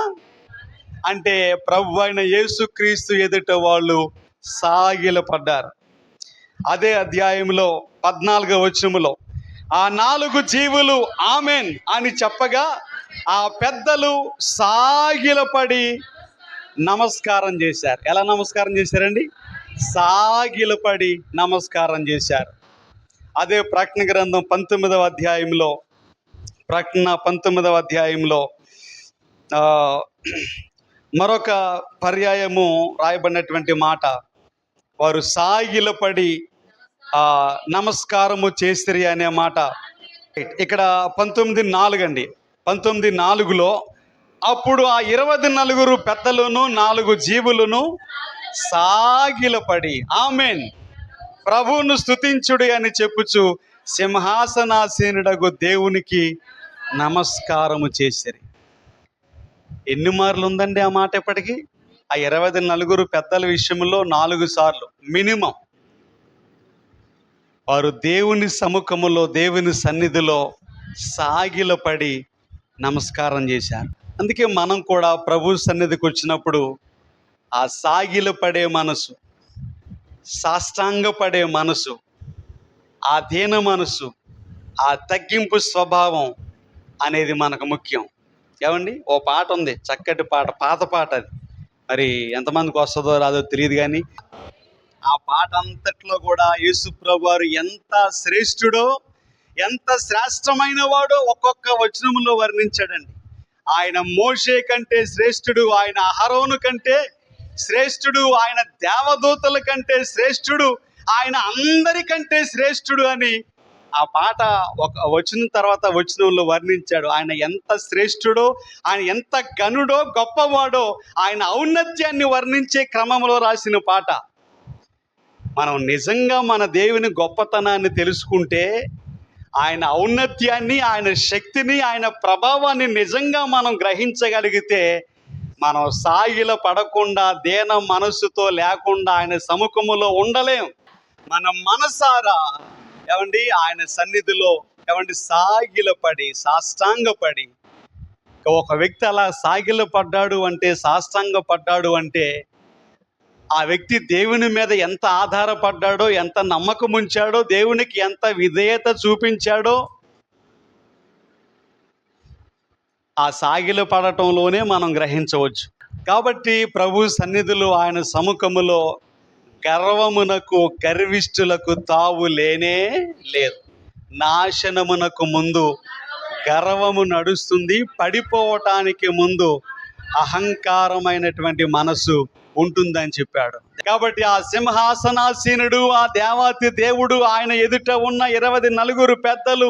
అంటే, ప్రభు అయిన యేసుక్రీస్తు ఎదుట వాళ్ళు సాగిలపడ్డారు. అదే అధ్యాయంలో 14వ వచనములో, ఆ 4 జీవులు ఆమెన్ అని చెప్పగా ఆ పెద్దలు సాగిలపడి నమస్కారం చేశారు. ఎలా నమస్కారం చేశారండి? సాగిలపడి నమస్కారం చేశారు. అదే ప్రకటన గ్రంథం 19వ అధ్యాయంలో, ప్రకటన 19వ అధ్యాయంలో మరొక పర్యాయము రాయబడినటువంటి మాట, వారు సాగిలపడి నమస్కారము చేసిరి అనే మాట. ఇక్కడ 19:4 అండి. 19:4లో, అప్పుడు ఆ 24 పెద్దలను 4 జీవులను సాగిలపడి ఆమెన్ ప్రభువును స్తుతించుడి అని చెప్పుచు సింహాసనాసీనుడగు దేవునికి నమస్కారము చేసిరి. ఎన్ని మార్లు ఉందండి ఆ మాట? ఎప్పటికీ ఆ 24 పెద్దల విషయంలో 4 సార్లు మినిమం వారు దేవుని సముఖములో, దేవుని సన్నిధిలో సాగిలపడి నమస్కారం చేశారు. అందుకే మనం కూడా ప్రభు సన్నిధికి వచ్చినప్పుడు ఆ సాగిలపడే మనసు, సాష్టాంగపడే మనసు, ఆ దీన మనసు, ఆ తగ్గింపు స్వభావం అనేది మనకు ముఖ్యం. ఏమండి, ఓ పాట ఉంది, చక్కటి పాట, పాత పాట అది. మరి ఎంతమందికి వస్తుందో రాదో తెలియదు కానీ ఆ పాట అంతట్లో కూడా యేసు ప్రభు వారు ఎంత శ్రేష్ఠుడో, ఎంత శ్రేష్టమైన వాడో ఒక్కొక్క వచనంలో వర్ణించాడండి. ఆయన మోషే కంటే శ్రేష్ఠుడు, ఆయన అహరోను కంటే శ్రేష్ఠుడు, ఆయన దేవదూతల కంటే శ్రేష్ఠుడు, ఆయన అందరికంటే శ్రేష్ఠుడు అని ఆ పాట ఒక వచ్చిన తర్వాత వచనంలో వర్ణించాడు. ఆయన ఎంత శ్రేష్ఠుడో, ఆయన ఎంత ఘనుడో, గొప్పవాడో, ఆయన ఔన్నత్యాన్ని వర్ణించే క్రమంలో రాసిన పాట. మనం నిజంగా మన దేవుని గొప్పతనాన్ని తెలుసుకుంటే, ఆయన ఔన్నత్యాన్ని, ఆయన శక్తిని, ఆయన ప్రభావాన్ని నిజంగా మనం గ్రహించగలిగితే, మనం సాగిల పడకుండా, దీన మనస్సుతో లేకుండా ఆయన సముఖములో ఉండలేం. మన మనసారా ఏమండి ఆయన సన్నిధిలో సాగిలపడి, సాష్టాంగపడి, ఒక వ్యక్తి అలా సాగిలపడ్డాడు అంటే, సాష్టాంగపడ్డాడు అంటే ఆ వ్యక్తి దేవుని మీద ఎంత ఆధారపడ్డాడో, ఎంత నమ్మకం ఉంచాడో, దేవునికి ఎంత విధేయత చూపించాడో ఆ సాగిల పడటంలోనే మనం గ్రహించవచ్చు. కాబట్టి ప్రభు సన్నిధిలో, ఆయన సముఖములో గర్వమునకు, గర్విష్ఠులకు తావు లేనే లేదు. నాశనమునకు ముందు గర్వము నడుస్తుంది, పడిపోవటానికి ముందు అహంకారమైనటువంటి మనసు ఉంటుందని చెప్పాడు. కాబట్టి ఆ సింహాసనాసీనుడు, ఆ దేవాతి దేవుడు, ఆయన ఎదుట ఉన్న 24 పెద్దలు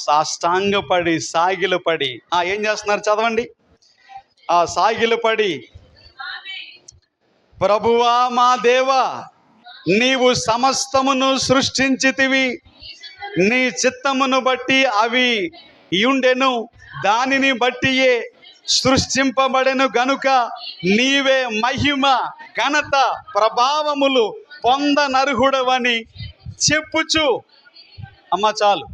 సాష్టాంగపడి, సాగిలపడి ఏం చేస్తున్నారు చదవండి. సాగిలపడి, ప్రభువా మా దేవా, నీవు సమస్తమును సృష్టించితివి, నీ చిత్తమును బట్టి అవి ఉండెను, దానిని బట్టియే సృష్టింపబడెను గనుక నీవే మహిమ, ఘనత, ప్రభావములు పొందనర్హుడవని చెప్పుచు. చాలు.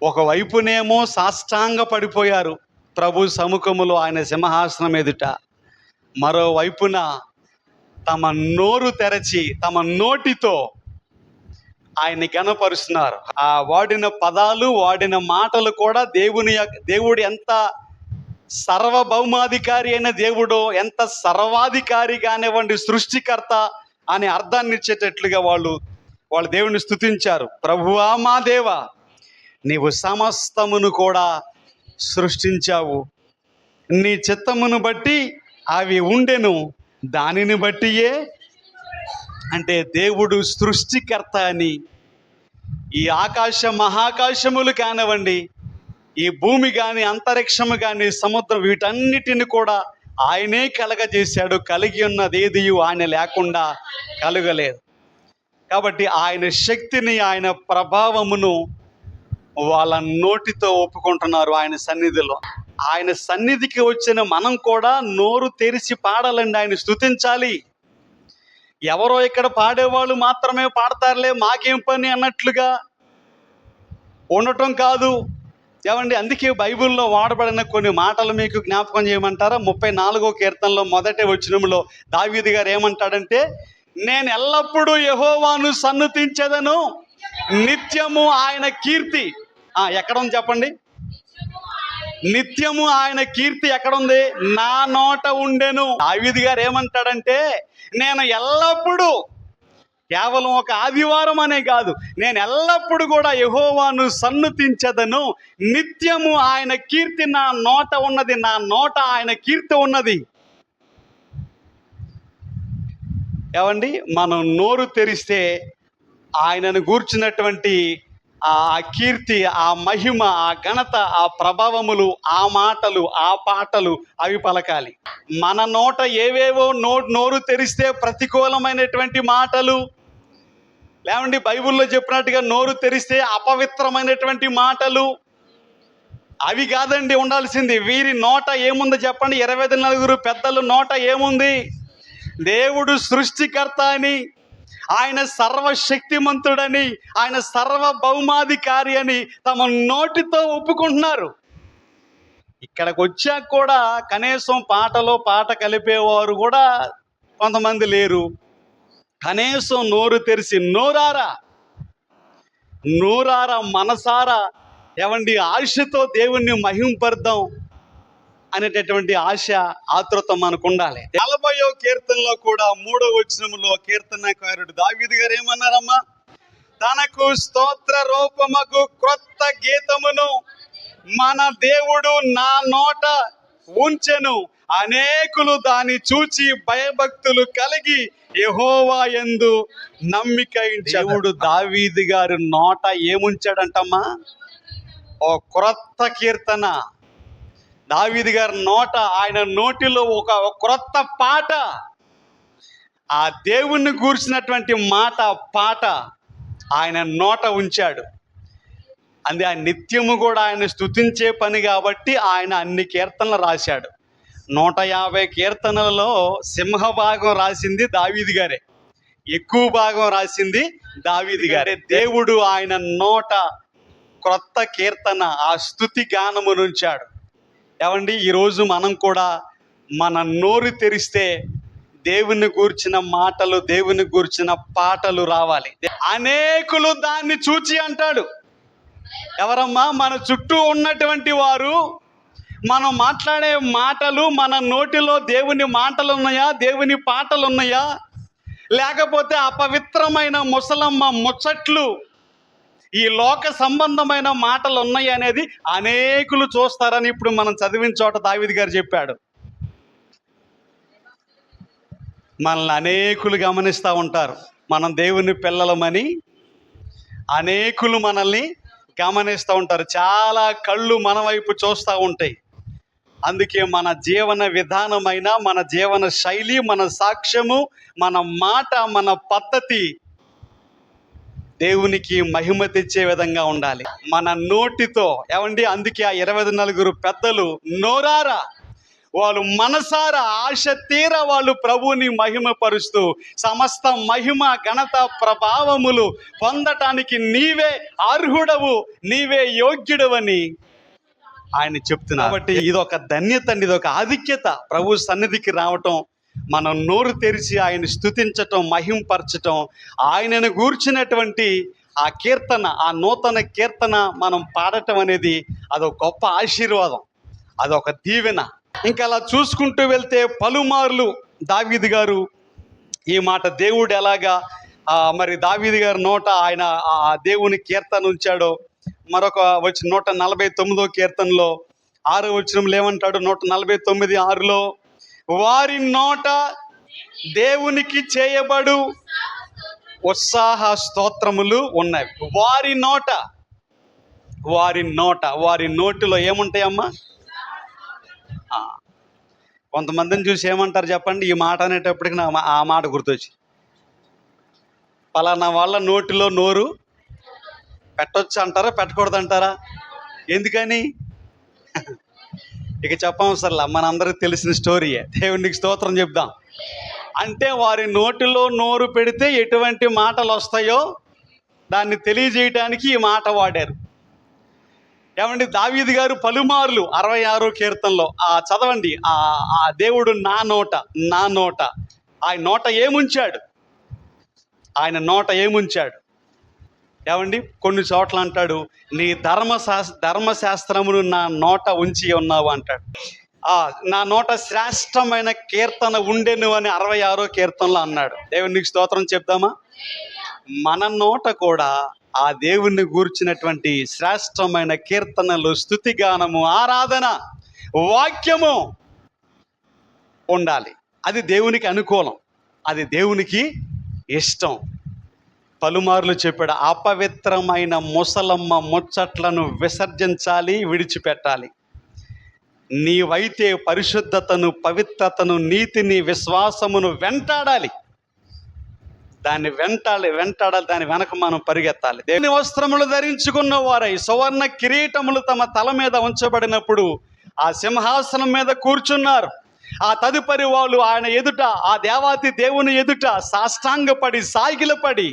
ఒకవైపునేమో సాష్టాంగ పడిపోయారు ప్రభు సముఖములో, ఆయన సింహాసనం ఎదుట. మరోవైపున తమ నోరు తెరచి, తమ నోటితో ఆయన్ని ఘనపరుస్తున్నారు. ఆ వాడిన పదాలు, వాడిన మాటలు కూడా దేవుడు ఎంత సర్వభౌమాధికారి అయిన దేవుడో, ఎంత సర్వాధికారి కానివ్వండి, సృష్టికర్త అనే అర్థాన్ని ఇచ్చేటట్లుగా వాళ్ళు దేవుని స్తుతించారు. ప్రభువా మా దేవా, నీవు సమస్తమును కూడా సృష్టించావు, నీ చిత్తమును బట్టి అవి ఉండెను, దానిని బట్టియే. అంటే దేవుడు సృష్టికర్త అని. ఈ ఆకాశ మహాకాశములు కానివ్వండి, ఈ భూమి కానీ, అంతరిక్షము కానీ, సముద్రం, వీటన్నిటిని కూడా ఆయనే కలగజేశాడు. కలిగి ఉన్నదేది ఆయన లేకుండా కలగలేదు. కాబట్టి ఆయన శక్తిని, ఆయన ప్రభావమును వాళ్ళ నోటితో ఒప్పుకుంటున్నారు ఆయన సన్నిధిలో. ఆయన సన్నిధికి వచ్చిన మనం కూడా నోరు తెరిచి పాడాలండి, ఆయన స్తుతించాలి. ఎవరో ఇక్కడ పాడేవాళ్ళు మాత్రమే పాడతారులే, మాకేం పని అన్నట్లుగా ఉండటం కాదు. ఏమండి, అందుకే బైబిల్లో వాడబడిన కొన్ని మాటలు మీకు జ్ఞాపకం చేయమంటారా? 34వ కీర్తనలో మొదటి వచనంలో దావీదు గారు ఏమంటాడంటే, నేను ఎల్లప్పుడూ యెహోవాను సన్నుతించెదను, నిత్యము ఆయన కీర్తి. ఎక్కడుంది చెప్పండి? నిత్యము ఆయన కీర్తి ఎక్కడుంది? నా నోట ఉండెను. దావీదు గారు ఏమంటాడంటే, నేను ఎల్లప్పుడూ, కేవలం ఒక ఆదివారం అనే కాదు, నేను ఎల్లప్పుడూ కూడా యెహోవాను సన్నుతించెదను, నిత్యము ఆయన కీర్తి నా నోట ఉన్నది, నా నోట ఆయన కీర్తి ఉన్నది. ఏమండి, మనం నోరు తెరిస్తే ఆయనను గూర్చినటువంటి ఆ కీర్తి, ఆ మహిమ, ఆ ఘనత, ఆ ప్రభావములు, ఆ మాటలు, ఆ పాటలు అవి పలకాలి. మన నోట ఏవేవో నోరు తెరిస్తే ప్రతికూలమైనటువంటి మాటలు, లేవండి బైబిల్లో చెప్పినట్టుగా నోరు తెరిస్తే అపవిత్రమైనటువంటి మాటలు, అవి కాదండి ఉండాల్సింది. వీరి నోట ఏముంది చెప్పండి? 24 పెద్దలు నోట ఏముంది? దేవుడు సృష్టికర్త అని, ఆయన సర్వశక్తిమంతుడని, ఆయన సర్వభౌమాధికారి అని తమ నోటితో ఒప్పుకుంటున్నారు. ఇక్కడికి వచ్చాక కూడా కనీసం పాటలో పాట కలిపేవారు కూడా కొంతమంది లేరు. కనీసం నోరు తెరిచి నోరారా మనసారా ఏమండి, ఆశతో దేవుణ్ణి మహింపరుద్దాం అనేటటువంటి ఆశ, ఆతృత మనకు ఉండాలి. 40వ కీర్తనలో కూడా 3వ వచనంలో కీర్తనకారుడు దావీదు గారు ఏమన్నారమ్మా? తనకు స్తోత్ర రూపముకు క్రొత్త గీతమును మన దేవుడు నా నోట ఉంచెను, అనేకులు దాన్ని చూచి భయభక్తులు కలిగి యెహోవా యందు నమ్మిక ఉంచెదరు. దేవుడు దావీదు గారు నోట ఏముంచాడంటమ్మా? ఓ క్రొత్త కీర్తన. దావీదు గారి నోట, ఆయన నోటిలో ఒక క్రొత్త పాట, ఆ దేవుణ్ణి గూర్చినటువంటి పాట ఆయన నోట ఉంచాడు. అంది ఆయన నిత్యము కూడా ఆయన స్తుతించే పని కాబట్టి ఆయన అన్ని కీర్తనలు రాశాడు. 150 కీర్తనలలో సింహభాగం రాసింది దావీదు గారే, ఎక్కువ భాగం రాసింది దావీదు గారే. దేవుడు ఆయన నోట క్రొత్త కీర్తన, ఆ స్తుతి గానమును ఉంచాడు. ఏమండి, ఈరోజు మనం కూడా మన నోరు తెరిస్తే దేవుని గూర్చిన మాటలు, దేవుని గూర్చిన పాటలు రావాలి. అనేకులు దాన్ని చూచి అంటాడు. ఎవరమ్మా? మన చుట్టూ ఉన్నటువంటి వారు. మనం మాట్లాడే మాటలు, మన నోటిలో దేవుని మాటలు ఉన్నాయా, దేవుని పాటలు ఉన్నాయా, లేకపోతే అపవిత్రమైన ముసలమ్మ ముచ్చట్లు, ఈ లోక సంబంధమైన మాటలు ఉన్నాయి అనేది అనేకులు చూస్తారని ఇప్పుడు మనం చదివిన చోట దావీదు గారు చెప్పాడు. మనల్ని అనేకులు గమనిస్తూ ఉంటారు. మనం దేవుని పిల్లలమని అనేకులు మనల్ని గమనిస్తూ ఉంటారు. చాలా కళ్ళు మన వైపు చూస్తూ ఉంటాయి. అందుకే మన జీవన విధానమైన, మన జీవన శైలి, మన సాక్ష్యము, మన మాట, మన పద్ధతి దేవునికి మహిమ తెచ్చే విధంగా ఉండాలి. మన నోటితో. ఏమండి, అందుకే ఆ 24 పెద్దలు నోరారా, వాళ్ళు మనసారా, ఆశ తీర వాళ్ళు ప్రభువుని మహిమపరుస్తూ, సమస్త మహిమ, ఘనత, ప్రభావములు పొందటానికి నీవే అర్హుడవు, నీవే యోగ్యుడవని ఆయన చెప్తున్నారు. కాబట్టి ఇదొక ధన్యత అండి, ఇదొక ఆధిక్యత. ప్రభు సన్నిధికి రావటం, మనం నోరు తెరిచి ఆయన స్తుతించటం, మహింపరచటం, ఆయనను గూర్చినటువంటి ఆ కీర్తన, ఆ నూతన కీర్తన మనం పాడటం అనేది అదొక గొప్ప ఆశీర్వాదం, అదొక దీవెన. ఇంకా అలా చూసుకుంటూ వెళ్తే పలుమార్లు దావీదు గారు ఈ మాట, దేవుడు ఎలాగా మరి దావీదు గారి నోట ఆయన ఆ దేవుని కీర్తన ఉంచాడో మరొక 149వ కీర్తనలో 6వ వచనంలో ఏమంటాడు? 149:6లో వారి నోట దేవునికి చేయబడు ఉత్సాహ స్తోత్రములు ఉన్నవి. వారి నోటిలో ఏముంటాయమ్మా? కొంతమందిని చూసి ఏమంటారు చెప్పండి? ఈ మాట అనేటప్పటికి ఆ మాట గుర్తొచ్చి, పలానా వాళ్ళ నోటిలో నోరు పెట్టొచ్చు అంటారా, పెట్టకూడదు అంటారా? ఎందుకని? ఇక చెప్పవసరంలా, మనందరికి తెలిసిన స్టోరీయే. దేవునికి స్తోత్రం చెప్దాం. అంటే వారి నోటిలో నోరు పెడితే ఎటువంటి మాటలు వస్తాయో దాన్ని తెలియజేయటానికి ఈ మాట వాడారు. ఏమండి, దావీదు గారు పలుమార్లు 66వ కీర్తనలో చదవండి. ఆ దేవుడు నా నోట ఆయన నోట ఏముంచాడు? ఏమండి, కొన్ని చోట్ల అంటాడు, నీ ధర్మశాస్త్రమును నా నోట ఉంచి ఉన్నావు అంటాడు. నా నోట శ్రేష్టమైన కీర్తన ఉండెను అని 66వ కీర్తనలో అన్నాడు. దేవునికి స్తోత్రం చెప్దామా? మన నోట కూడా ఆ దేవుణ్ణి గూర్చినటువంటి శ్రేష్టమైన కీర్తనలు, స్తుతిగానము, ఆరాధన, వాక్యము ఉండాలి. అది దేవునికి అనుకూలం, అది దేవునికి ఇష్టం. పలుమార్లు చెప్పాడు, అపవిత్రమైన ముసలమ్మ ముచ్చట్లను విసర్జించాలి, విడిచిపెట్టాలి. నీవైతే పరిశుద్ధతను, పవిత్రతను, నీతిని, విశ్వాసమును వెంటాడాలి. దాన్ని వెంటాడాలి, దాని వెనక మనం పరిగెత్తాలి. దేవుని వస్త్రములు ధరించుకున్న వారై సువర్ణ కిరీటములు తమ తల మీద ఉంచబడినప్పుడు ఆ సింహాసనం మీద కూర్చున్నారు. ఆ తదుపరి వాళ్ళు ఆయన ఎదుట, ఆ దేవాతి దేవుని ఎదుట సాష్టాంగపడి, సాగిలపడి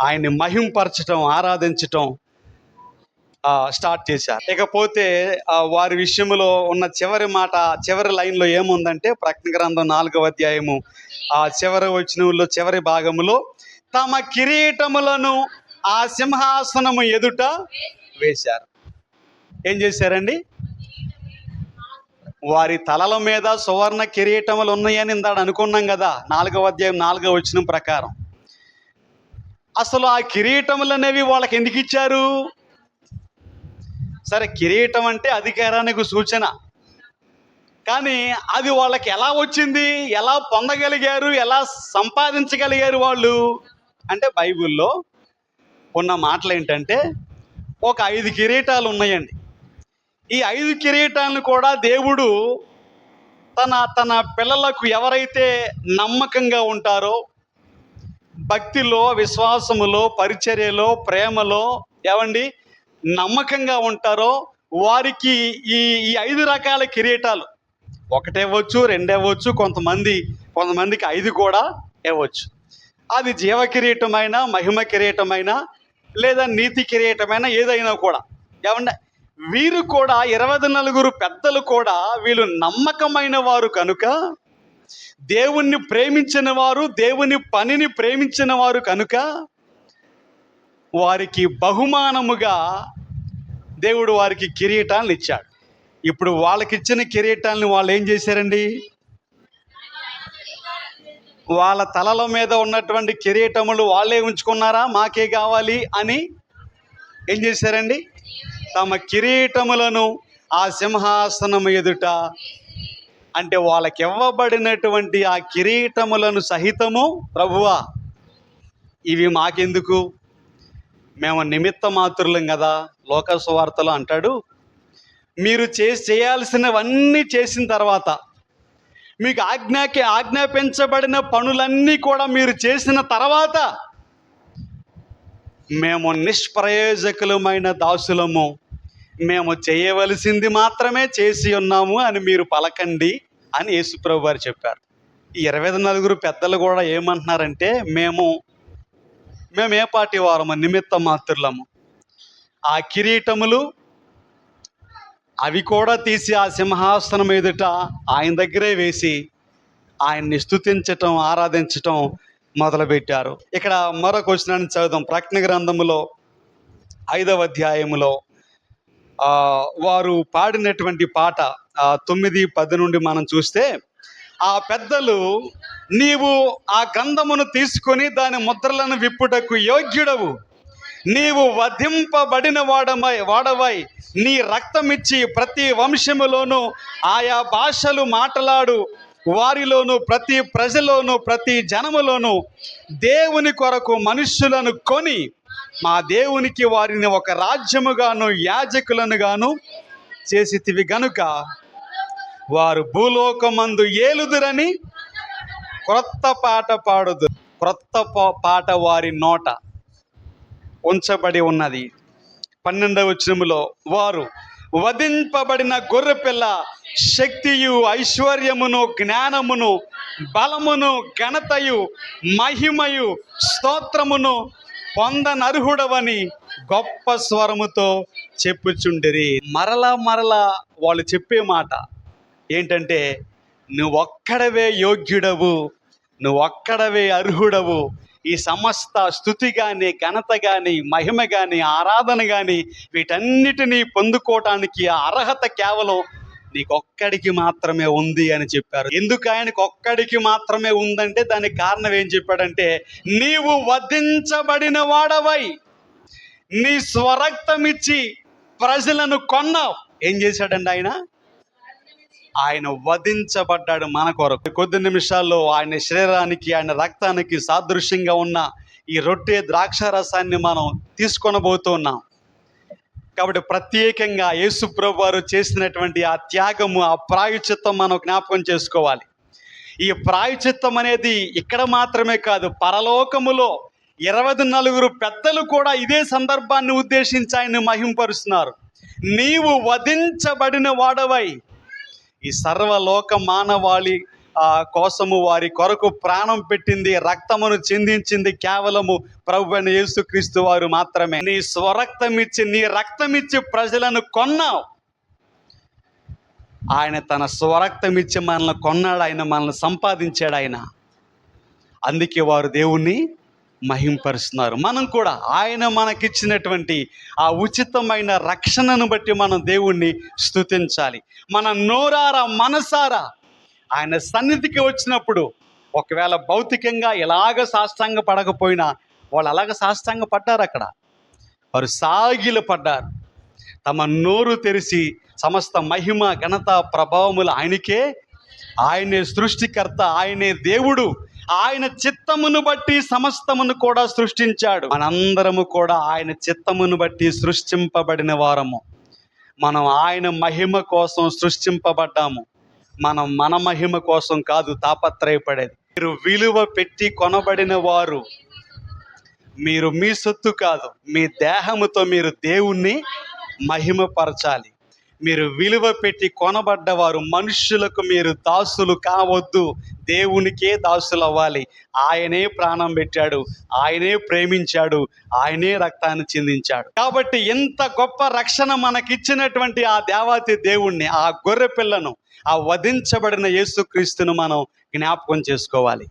ఆయన్ని మహింపరచటం, ఆరాధించటం స్టార్ట్ చేశారు. ఇకపోతే వారి విషయంలో ఉన్న చివరి లైన్లో ఏముందంటే, ప్రకటన గ్రంథం 4వ అధ్యాయము చివరి వచనంలో చివరి భాగములో, తమ కిరీటములను ఆ సింహాసనము ఎదుట వేశారు. ఏం చేశారండి? వారి తలల మీద సువర్ణ కిరీటములు ఉన్నాయని ఇందాడు అనుకున్నాం కదా, 4వ అధ్యాయం 4వ వచనం ప్రకారం. అసలు ఆ కిరీటములు అనేవి వాళ్ళకి ఎందుకు ఇచ్చారు? సరే, కిరీటం అంటే అధికారానికి సూచన, కానీ అది వాళ్ళకి ఎలా వచ్చింది, ఎలా పొందగలిగారు, ఎలా సంపాదించగలిగారు వాళ్ళు అంటే, బైబిల్లో ఉన్న మాటలు ఏంటంటే, ఒక 5 కిరీటాలు ఉన్నాయండి. ఈ 5 కిరీటాలను కూడా దేవుడు తన పిల్లలకు ఎవరైతే నమ్మకంగా ఉంటారో, భక్తిలో, విశ్వాసములో, పరిచర్యలో, ప్రేమలో ఏమండి నమ్మకంగా ఉంటారో వారికి ఈ 5 రకాల కిరీటాలు, ఒకటి ఇవ్వచ్చు, 2 ఇవ్వచ్చు, కొంతమందికి 5 కూడా ఇవ్వచ్చు. అది జీవ కిరీటమైనా, మహిమ కిరీటమైనా, లేదా నీతి కిరీటమైనా, ఏదైనా కూడా. ఏమంటే వీరు కూడా 24 పెద్దలు కూడా వీళ్ళు నమ్మకమైన వారు కనుక, దేవుణ్ణి ప్రేమించిన వారు, దేవుని పనిని ప్రేమించిన వారు కనుక వారికి బహుమానముగా దేవుడు వారికి కిరీటాలను ఇచ్చాడు. ఇప్పుడు వాళ్ళకిచ్చిన కిరీటాలను వాళ్ళు ఏం చేశారండి? వాళ్ళ తలల మీద ఉన్నటువంటి కిరీటములు వాళ్ళే ఉంచుకున్నారా? మాకే కావాలి అని ఏం చేశారండి? తమ కిరీటములను ఆ సింహాసనం ఎదుట, అంటే వాళ్ళకి ఇవ్వబడినటువంటి ఆ కిరీటములను సహితము, ప్రభువా ఇవి మాకెందుకు, మేము నిమిత్త మాత్రులం కదా. లోక సువార్తలో అంటాడు, మీరు చేయాల్సినవన్నీ చేసిన తర్వాత, మీకు ఆజ్ఞాపించబడిన పనులన్నీ కూడా మీరు చేసిన తర్వాత, మేము నిష్ప్రయోజకులమైన దాసులము, మేము చేయవలసింది మాత్రమే చేసి ఉన్నాము అని మీరు పలకండి అని యేసుప్రభు వారు చెప్పారు. ఈ 24 పెద్దలు కూడా ఏమంటున్నారంటే, మేము ఏ పాటి వారము, నిమిత్త మాత్రులము. ఆ కిరీటములు అవి కూడా తీసి ఆ సింహాసనం ఎదుట ఆయన దగ్గరే వేసి ఆయన్ని స్తుతించటం, ఆరాధించటం మొదలుపెట్టారు. ఇక్కడ మరొక వచనాన్ని చదువుదాం. ప్రకటన గ్రంథములో 5వ అధ్యాయములో వారు పాడినటువంటి పాట 9-10 నుండి మనం చూస్తే, ఆ పెద్దలు, నీవు ఆ గ్రంథమును తీసుకొని దాని ముద్రలను విప్పుటకు యోగ్యుడవు, నీవు వధింపబడిన వాడవై నీ రక్తమిచ్చి ప్రతి వంశములోను, ఆయా భాషలు మాట్లాడు వారిలోను, ప్రతి ప్రజలోను, ప్రతి జనములోను దేవుని కొరకు మనుష్యులను కొని మా దేవునికి వారిని ఒక రాజ్యముగాను యాజకులను గాను చేసితివి గనుక వారు భూలోకమందు ఏలుదురని క్రొత్త పాట పాడుదు. క్రొత్త పాట వారి నోట ఉంచబడి ఉన్నది. 12వ వచనములో, వారు వధింపబడిన గొర్రెపిల్ల శక్తియు, ఐశ్వర్యమును, జ్ఞానమును, బలమును, ఘనతయు, మహిమయు, స్తోత్రమును పొందనర్హుడవని గొప్ప స్వరముతో చెప్పుచుండిరి. మరలా వాళ్ళు చెప్పే మాట ఏంటంటే, నువ్వొక్కడవే యోగ్యుడవు, నువ్వొక్కడవే అర్హుడవు, ఈ సమస్త స్తుతి కానీ, ఘనత కానీ, మహిమ కానీ, ఆరాధన కానీ వీటన్నిటినీ పొందుకోవటానికి అర్హత కేవలం నీకొక్కడికి మాత్రమే ఉంది అని చెప్పారు. ఎందుకు ఆయనకు ఒక్కడికి మాత్రమే ఉందంటే దానికి కారణం ఏం చెప్పాడంటే, నీవు వధించబడిన వాడవై నీ స్వరక్తమిచ్చి ప్రజలను కొన్నావు. ఏం చేశాడండి ఆయన వధించబడ్డాడు మన కొరకు. కొద్ది నిమిషాల్లో ఆయన శరీరానికి, ఆయన రక్తానికి సాదృశ్యంగా ఉన్న ఈ రొట్టె ద్రాక్షారసాన్ని మనం తీసుకొనబోతున్నాం. కాబట్టి ప్రత్యేకంగా యేసు ప్రభు వారు చేసినటువంటి ఆ త్యాగము, ఆ ప్రాయశ్చిత్తం మనం జ్ఞాపకం చేసుకోవాలి. ఈ ప్రాయశ్చిత్తం అనేది ఇక్కడ మాత్రమే కాదు, పరలోకములో 24 పెద్దలు కూడా ఇదే సందర్భాన్ని ఉద్దేశించి ఆయన్ని మహింపరుస్తున్నారు. నీవు వధించబడిన వాడవై ఈ సర్వలోక మానవాళి కోసము వారి కొరకు ప్రాణం పెట్టింది, రక్తమును చిందించింది కేవలము ప్రభువైన యేసుక్రీస్తు వారు మాత్రమే. నీ స్వరక్తమిచ్చి, నీ రక్తమిచ్చి ప్రజలను కొన్నావు. ఆయన తన స్వరక్తమిచ్చి మనల్ని కొన్నాడు, ఆయన మనల్ని సంపాదించాడు ఆయన. అందుకే వారు దేవుణ్ణి మహింపరుస్తున్నారు. మనం కూడా ఆయన మనకిచ్చినటువంటి ఆ ఉచితమైన రక్షణను బట్టి మనం దేవుణ్ణి స్తుతించాలి. మన నోరారా మనసారా ఆయన సన్నిధికి వచ్చినప్పుడు, ఒకవేళ భౌతికంగా ఎలాగ సాష్టాంగ పడకపోయినా వాళ్ళు అలాగ సాష్టాంగ పడ్డారు. అక్కడ వారు సాగిల పడ్డారు. తమ నోరు తెరిచి సమస్త మహిమ ఘనత ప్రభావములు ఆయనకే, ఆయనే సృష్టికర్త, ఆయనే దేవుడు, ఆయన చిత్తమును బట్టి సమస్తమును కూడా సృష్టించాడు. మనందరము కూడా ఆయన చిత్తమును బట్టి సృష్టింపబడిన వారము. మనం ఆయన మహిమ కోసం సృష్టింపబడ్డాము. మనం మన మహిమ కోసం కాదు తాపత్రయపడేది. మీరు విలువ పెట్టి కొనబడిన వారు. మీరు మీ సొత్తు కాదు. మీ దేహముతో మీరు దేవుణ్ణి మహిమపరచాలి. మీరు విలువ పెట్టి కొనబడ్డవారు. మనుష్యులకు మీరు దాసులు కావద్దు, దేవునికే దాసులు అవ్వాలి. ఆయనే ప్రాణం పెట్టాడు, ఆయనే ప్రేమించాడు, ఆయనే రక్తాన్ని చిందించాడు. కాబట్టి ఎంత గొప్ప రక్షణ మనకిచ్చినటువంటి ఆ దేవాతి దేవుణ్ణి, ఆ గొర్రె పిల్లను, ఆ వధించబడిన యేసుక్రీస్తును మనం జ్ఞాపకం చేసుకోవాలి.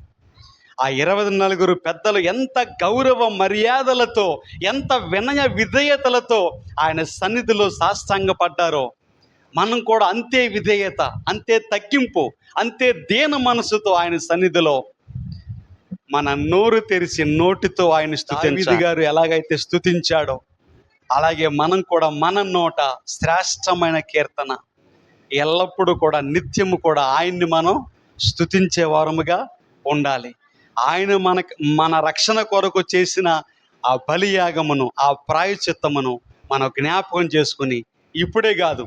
ఆ 24 పెద్దలు ఎంత గౌరవ మర్యాదలతో, ఎంత వినయ విధేయతలతో ఆయన సన్నిధిలో సాష్టాంగపడ్డారో, మనం కూడా అంతే విధేయత, అంతే తగ్గింపు, అంతే దీన మనసుతో ఆయన సన్నిధిలో మన నోరు తెరిచి నోటితో ఆయన స్తుతించాలి. దావీదు గారు ఎలాగైతే స్తుతించాడో అలాగే మనం కూడా మన నోట శ్రేష్టమైన కీర్తన ఎల్లప్పుడూ కూడా నిత్యము కూడా ఆయన్ని మనం స్తుతించే వారముగా ఉండాలి. ఆయన మన రక్షణ కొరకు చేసిన ఆ బలియాగమును, ఆ ప్రాయశ్చిత్తమును మనం జ్ఞాపకం చేసుకుని, ఇప్పుడే కాదు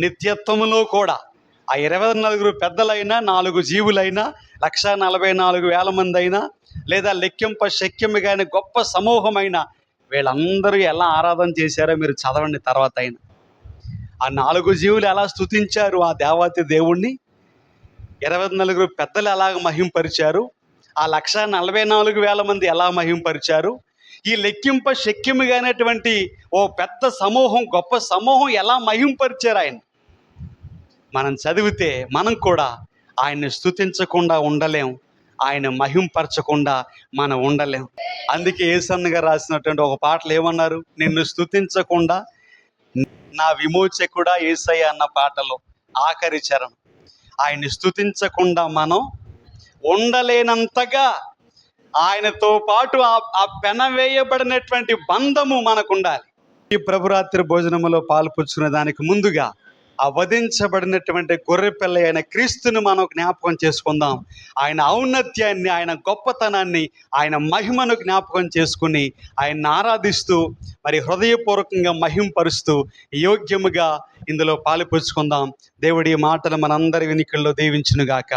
నిత్యత్వములో కూడా ఆ 24 పెద్దలైనా, 4 జీవులైనా, 1,44,000 మంది అయినా, లేదా లెక్కింప శక్యము కానీ గొప్ప సమూహమైన వీళ్ళందరూ ఎలా ఆరాధన చేశారో మీరు చదవండి. తర్వాత అయినా ఆ 4 జీవులు ఎలా స్తుతించారు ఆ దేవాతి దేవుణ్ణి, 24 పెద్దలు ఎలాగ మహింపరిచారు, ఆ 1,44,000 మంది ఎలా మహింపరిచారు, ఈ లెక్కింప శక్యముగానేటువంటి ఓ పెద్ద సమూహం, గొప్ప సమూహం ఎలా మహింపరిచారు ఆయన. మనం చదివితే మనం కూడా ఆయన్ని స్తుతించకుండా ఉండలేం, ఆయన మహింపరచకుండా మనం ఉండలేం. అందుకే యేసన్న గారు రాసినటువంటి ఒక పాటలు ఏమన్నారు, నిన్ను స్తుతించకుండా నా విమోచకుడా యేసయ్య అన్న పాటలో ఆఖరి చరణం, ఆయన్ని స్తుతించకుండా మనం ఉండలేనంతగా ఆయనతో పాటు ఆ పెనవేయబడినటువంటి బంధము మనకు ఉండాలి. ఈ ప్రభురాత్రి భోజనములో పాల్పంచుకునే దానికి ముందుగా ఆ వధించబడినటువంటి గొర్రెపిల్ల అయిన క్రీస్తుని మనం జ్ఞాపకం చేసుకుందాం. ఆయన ఔన్నత్యాన్ని, ఆయన గొప్పతనాన్ని, ఆయన మహిమను జ్ఞాపకం చేసుకుని ఆయన్ని ఆరాధిస్తూ, మరి హృదయపూర్వకంగా మహింపరుస్తూ యోగ్యముగా ఇందులో పాలుపంచుకుందాం. దేవుడి మాటలు మనందరి వెనుకల్లో దీవించునుగాక.